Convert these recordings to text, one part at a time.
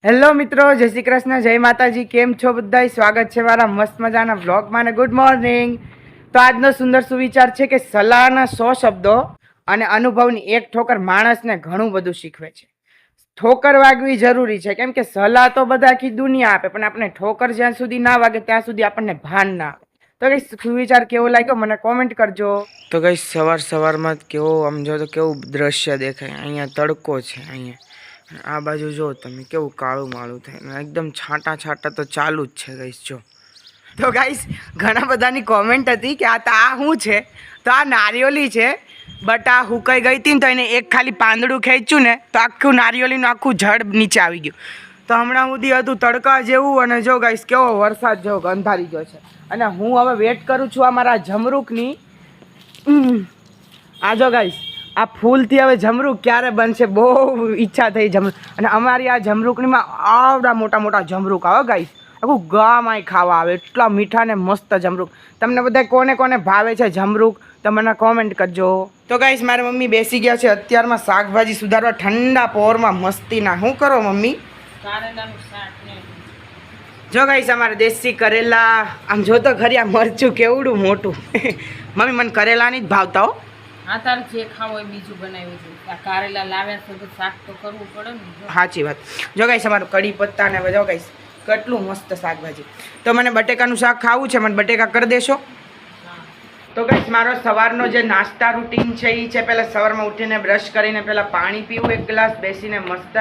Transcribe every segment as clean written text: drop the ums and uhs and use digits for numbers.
Hello મિત્રો, જય શ્રી કૃષ્ણ, જય માતાજી. કેમ છો બધાય? સ્વાગત છે મારા મસ્ત મજાના વ્લોગમાં અને ગુડ મોર્નિંગ. તો આજનો સુંદર સુવિચાર છે કે સલાહના 100 શબ્દો અને અનુભવની એક ઠોકર માણસને ઘણું બધું શીખવે છે. ઠોકર વાગવી જરૂરી છે, કેમ કે સલાહ તો બધા આખી દુનિયા આપે, પણ આપણે ઠોકર જ્યાં સુધી ના વાગે ત્યાં સુધી આપણને ભાન ના આવે. તો કઈ સુવિચાર કેવો લાગ્યો મને કોમેન્ટ કરજો. તો કઈ સવારમાં કેવો આમ જો તો કેવું દ્રશ્ય દેખાય. અહીંયા તડકો છે, અહીંયા આ બાજુ જો તમે કેવું કાળું માળું થાય, એકદમ છાંટા તો ચાલુ જ છે ગાઈસ. જો તો ગાઈસ ઘણા બધાની કોમેન્ટ હતી કે આ શું છે, તો આ નારિયેલી છે, બટ આ હુકાઈ ગઈ હતી ને તો એને એક ખાલી પાંદડું ખેંચ્યું ને તો આખું નારિયેલીનું આખું ઝાડ નીચે આવી ગયું. તો હમણાં સુધી હતું તડકા જેવું, અને જો ગાઈસ કેવો વરસાદ જેવો અંધારી ગયો છે. અને હું હવે વેટ કરું છું અમારા જમરૂકની. આ જો ગાઈસ આ ફૂલથી હવે જમરૂક ક્યારે બનશે, બહુ ઈચ્છા થઈ જમરૂક. અને અમારી આ જમરૂકનીમાં આવડા મોટા મોટા જમરૂક આવે ગાઈસ, આખું ગામમાં ખાવા આવે, એટલા મીઠા ને મસ્ત જમરૂક. તમને બધા કોને કોને ભાવે છે જમરૂક તો મને કોમેન્ટ કરજો. તો ગાઈસ મારી મમ્મી બેસી ગયા છે અત્યારમાં શાકભાજી સુધારવા ઠંડા પોરમાં મસ્તીના. શું કરો મમ્મી? જો ગાઈસ અમારે દેશી કરેલા, આમ જો તો ખરી આ મરચું કેવડું મોટું. મમ્મી મને કરેલા નહીં જ ભાવતા હો. હા, તારે જે ખાવું હોય બીજું બનાવ્યું છે. આ કારેલા લાવ્યા છે તો શાક તો કરવું પડે ને. સાચી વાત. જો ગાઈસ અમારું કઢી પત્તા ને જો ગાઈસ કેટલું મસ્ત શાકભાજી. તો મને બટેકાનું શાક ખાવું છે, મને બટેકા કરી દેશો? તો ગાઈસ મારો સવારનો જે નાસ્તા રૂટીન છે એ છે પહેલાં સવારમાં ઉઠીને બ્રશ કરીને પહેલાં પાણી પીવું એક ગ્લાસ, બેસીને મસ્ત,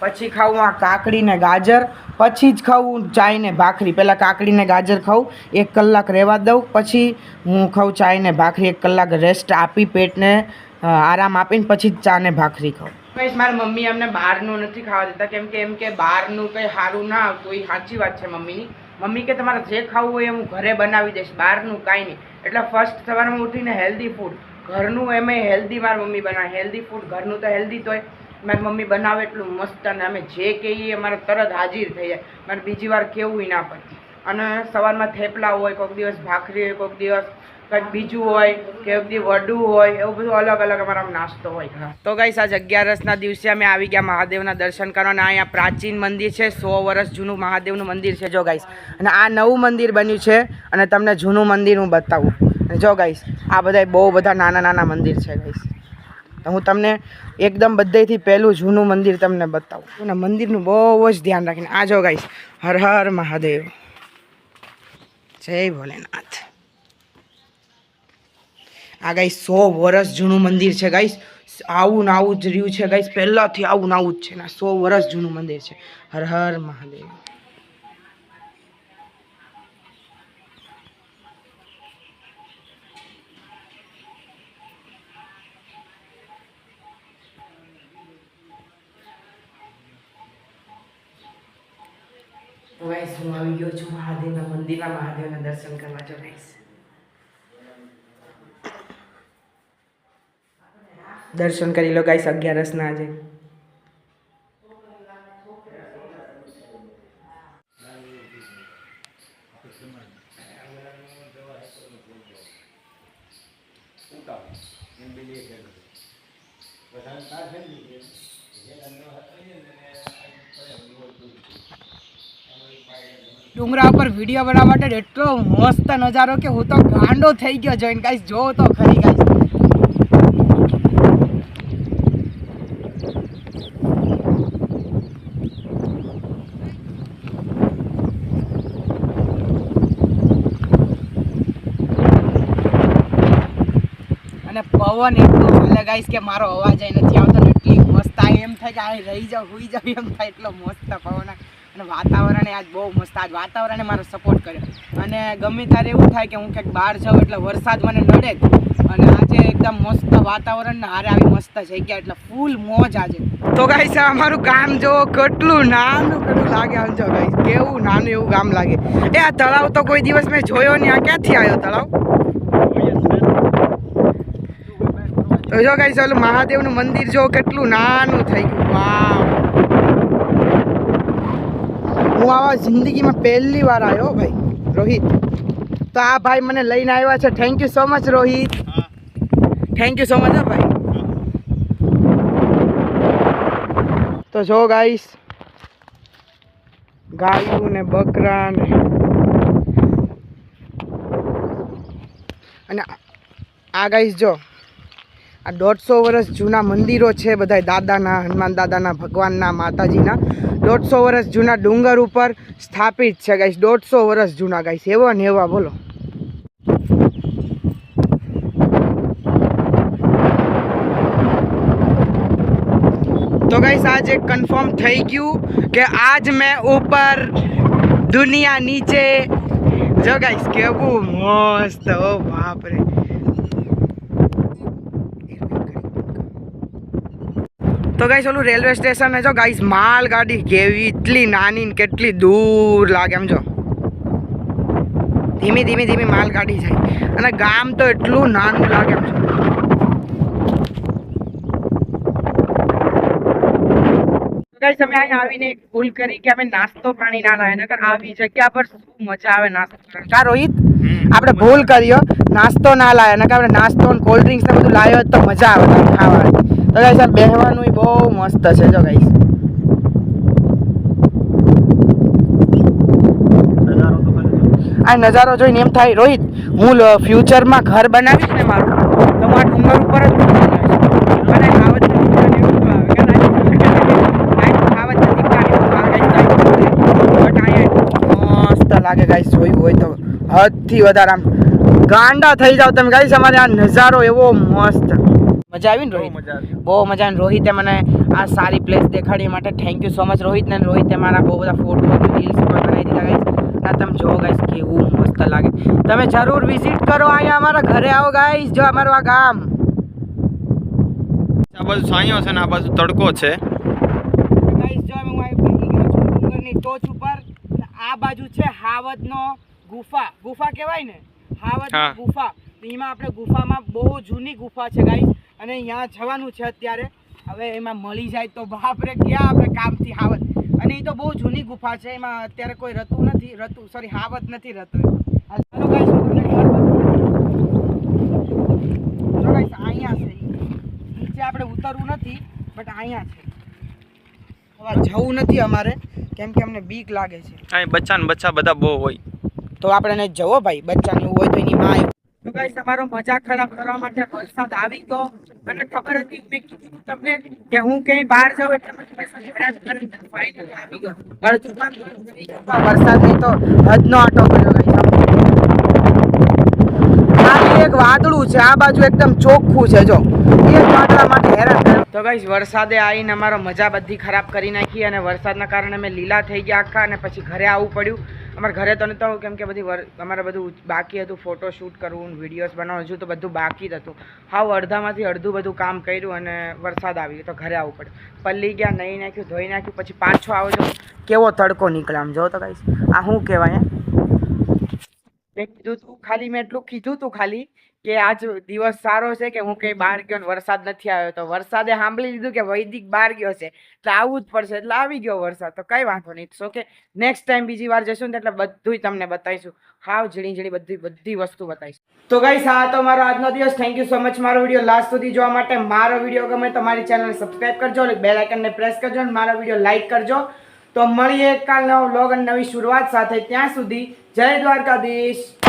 પછી ખાવું આ કાકડી ને ગાજર, પછી જ ખાવું ચાય ને ભાખરી. પહેલાં કાકડી ને ગાજર ખાઉં, 1 કલાક રહેવા દઉં, પછી હું ખાઉં ચાય ને ભાખરી. 1 કલાક રેસ્ટ આપી, પેટને આરામ આપીને પછી જ ચા ને ભાખરી ખાઉં. ગાઈસ મારી મમ્મી અમને બહારનું નથી ખાવા દેતા, કેમ કે એમ કે બહારનું કંઈ સારું ના આવતું. એ સાચી વાત છે મમ્મીની. મમ્મી કે તમારે જે ખાવું હોય એ હું ઘરે બનાવી દઈશ, બહારનું કાંઈ નહીં. એટલે ફર્સ્ટ સવારમાં ઉઠીને હેલ્ધી ફૂડ, ઘરનું એમાંય હેલ્ધી મારી મમ્મી બનાવે. હેલ્ધી ફૂડ ઘરનું તો હેલ્ધી તો હોય, મારી મમ્મી બનાવે એટલું મસ્ત, અને અમે જે કહીએ અમારે તરત હાજર થઈ જાય. મારે બીજી વાર કેવું ના પડે. અને સવારમાં થેપલા હોય, કોઈક દિવસ ભાખરી હોય, કોઈક દિવસ કંઈક બીજું હોય, કોઈક દિવસ વડું હોય, એવું બધું અલગ અલગ અમારા નાસ્તો હોય. તો ગાઈસ આજ 11 દિવસે અમે આવી ગયા મહાદેવના દર્શન કરવા. અને અહીંયા પ્રાચીન મંદિર છે, 100 વર્ષ જૂનું મહાદેવનું મંદિર છે જો ગાઈસ. અને આ નવું મંદિર બન્યું છે, અને તમને જૂનું મંદિર હું બતાવું. જો ગાઈસ આ બધા બહુ બધા નાના નાના મંદિર છે ગાઈસ. તો હું તમને એકદમ બધેથી પહેલું જૂનું મંદિર તમને બતાવું. અને મંદિરનું બહુ જ ધ્યાન રાખીને. આ જો ગાઈસ, હર હર મહાદેવ, જય ભોલેનાથ. આ ગાઈસ 100 વર્ષ જૂનું મંદિર છે ગાઈસ. આવું ને આવું જ રહ્યું છે ગાઈસ, પહેલાંથી આવું ને આવું જ છે. 100 વર્ષ જૂનું મંદિર છે. હર હર મહાદેવ. તો ગાઈસ હું આવી ગયો છું મહાદેવના મંદિરમાં, મહાદેવના દર્શન કરવા. જો ગાઈસ દર્શન કરી લો ગાઈસ 11 આજે. ડુંગરા ઉપર વિડીયો બનાવવા માટે એટલો મસ્ત નજારો કે હું તો ગાંડો થઈ ગયો જોઈને. ગાઈસ જો તો ખરી ગાઈસ. અને પવન એટલો હાલે ગાઈસ કે મારો અવાજ નથી આવતો ને એટલી મસ્ત આ એમ થાય કે આ રહી જાવ, હોઈ જાવ એમ થાય, એટલો મસ્ત પવન. અને વાતાવરણ આજ બહુ મસ્ત. આજ વાતાવરણે મારો સપોર્ટ કર્યો. અને ગમે ત્યારે એવું થાય કે હું ક્યાંક બહાર જાઉં એટલે વરસાદ મને નડે જ. અને આજે એકદમ મસ્ત વાતાવરણ ને હારે આવી મસ્ત જગ્યા, એટલે ફૂલ મોજ આજે. તો ગાઈસ અમારું ગામ જો કેટલું નાનું કેટલું લાગે. આમ જો ગાઈસ કેવું નાનું એવું ગામ લાગે. એ આ તળાવ તો કોઈ દિવસ મેં જોયો નહીં. આ ક્યાંથી આવ્યો તળાવ? તો જો ગાઈસ ઓલું મહાદેવનું મંદિર જો કેટલું નાનું થઈ ગયું. વાવ, હું આવા જિંદગીમાં પહેલી વાર આવ્યો ભાઈ રોહિત. તો આ ભાઈ મને લઈને આવ્યા છે. Thank you so much Rohit, thank you so much ભાઈ. તો જો ગાઈસ ગાયું ને બકરા ને અને આ ગાઈસ જો આ 150 વર્ષ જૂના મંદિરો છે બધા દાદાના, હનુમાન દાદાના, ભગવાનના, માતાજીના 150 વર્ષ જૂના ડુંગર ઉપર સ્થાપિત છે ગાઈસ. 150 વર્ષ જૂના ગાઈસ, એવા ને એવા બોલો. તો ગાઈસ આજ એક કન્ફર્મ થઈ ગયું કે આજ મેં ઉપર દુનિયા નીચે. જો ગાઈસ કેવું મસ્ત, ઓ બાપ રે. તો ગાઈસ ઓલું રેલવે સ્ટેશન જો ગાઈસ માલ ગાડી કેવી એટલી નાની ને કેટલી દૂર લાગે એમ જો. ધીમી ધીમી ધીમી માલ ગાડી જાય અને ગામ તો એટલું નાનું લાગે એમ જો. ગાઈસ અમે અહીં આવીને એક ભૂલ કરી કે અમે નાસ્તો પાણી ના લાવ્યા, નકર આવી જગ્યા પર શું મજા આવે નાસ્તો કરવાની. કા રોહિત, આપણે ભૂલ કર્યો, નાસ્તો ના લાવ્યા, નકર આપણે નાસ્તો ને કોલ્ડ ડ્રિંક્સ ને બધું લાવ્યો તો મજા આવે ખાવાની. તો ગાઈસ આ બેહવાનું બહુ મસ્ત છે જો ગાઈસ. આ નજારો જોઈને એમ થાય રોહિત હું ફ્યુચરમાં ઘર બનાવીશ ને મારું તો હું આ ડુંગર ઉપર જ બનાવીશ. મને ખાવત મસ્ત લાગે ગાઈસ. જોયું હોય તો હદથી વધારે આમ ગાંડા થઈ જાવ તમે ગાઈસ. અમારે આ નજારો એવો મસ્ત. મજા આવી ને રોહિત? બહુ મજા આવી. રોહિતે મને આ સારી પ્લેસ દેખાડી માટે thank you so much Rohit ને. રોહિતે મારા બહુ બધા ફોટો રીલ્સ પણ બનાવી દીધા ગાઈસ. ના તમે જો ગાઈસ કેવું મસ્ત લાગે. તમે જરૂર વિઝિટ કરો અહીંયા અમારા ઘરે આવો ગાઈસ. જો અમારું આ ગામ આ બાજુ છાંયો છે ને આ બાજુ તડકો છે ગાઈસ. જો હું આવી પહોંચી ગયો છું ડુંગરની ટોચ ઉપર. આ બાજુ છે હાવતનો ગુફા. ગુફા કહેવાય ને, હાવતનો ગુફા. એમાં આપણે ગુફામાં બહુ જૂની ગુફા છે ગાઈસ અને અહીંયા જવાનું છે અત્યારે. હવે એમાં મળી જાય તો બાપરે ક્યાં આપણે કામથી હાવત. અને એ તો બહુ જૂની ગુફા છે, એમાં અત્યારે કોઈ રહેતું નથી. સોરી હાવત નથી રહેતું. ચાલો ગાઈસ તમને જો ગાઈસ અહીંયા છે. નીચે આપણે ઉતરવું નથી બટ અહીંયા છે. હવે જવું નથી અમારે કેમ કે અમને બીક લાગે છે. અહીં બચ્ચા ને બચ્ચા બધા બહુ હોય તો આપણે ને જવો ભાઈ. બચ્ચાને એવું હોય તો એની માં. તો ગાઈસ તમારો મજાક ખરાબ કરવા માટે વરસાદ આવી ગયો અને ખબર હતી મેં કીધું તમને કે હું ક્યાંય બહાર જાઉં એટલે મને સબસ્ક્રાઇબ કરી ફાઇનલી આવી ગયો. વરસાદ નહીં તો હદનો આટો કર્યો ગાઈસ. ખાલી એક વાદળું છે, આ બાજુ એકદમ ચોખ્ખું છે. જો એક વાદળા માટે હેરાન થયો. તો ગાઈસ વરસાદે આવીને અમારો મજા બધી ખરાબ કરી નાખી અને વરસાદના કારણે અમે લીલા થઈ ગયા આખા અને પછી ઘરે આવવું પડ્યું. અમારા ઘરે તો નહોતું કેમ કે અમારે બધું બાકી હતું. ફોટો શૂટ કરવું, વિડીયોઝ બનાવવાનું હજુ તો બધું બાકી જ હતું. હાવ અડધામાંથી અડધું બધું કામ કર્યું અને વરસાદ આવી ગયો તો ઘરે આવવું પડ્યું. પલ્લી ગયા, નહીં નાખ્યું, ધોઈ નાખ્યું, પછી પાછો આવજો કેવો તડકો નીકળે આમ. જો તો ગાઈસ આ શું કહેવાય. મેં કીધું તું ખાલી, મેં એટલું કીધું તું ખાલી કે આજ દિવસ સારો છે કે હું કંઈ બહાર ગયો ને વરસાદ નથી આવ્યો. તો વરસાદે સાંભળી લીધું કે વૈદિક બહાર ગયો છે એટલે આવવું જ પડશે એટલે આવી ગયો વરસાદ. તો કંઈ વાંધો નહીં. સો કે નેક્સ્ટ ટાઈમ બીજી વાર જશું ને એટલે બધું તમને બતાવીશું. હાવ ઝીણી ઝીણી બધી વસ્તુ બતાવીશું. તો ગાઈસ આ તો મારો આજનો દિવસ. થેન્ક યુ સો મચ મારો વિડીયો લાસ્ટ સુધી જોવા માટે. મારો વિડીયો ગમે તો મારી ચેનલને સબસ્ક્રાઈબ કરજો, બેલ આઇકનને પ્રેસ કરજો અને મારો વિડીયો લાઈક કરજો. તો મળીએ કાલ નવો વ્લોગ અને નવી શરૂઆત સાથે. ત્યાં સુધી જય દ્વારકાધીશ.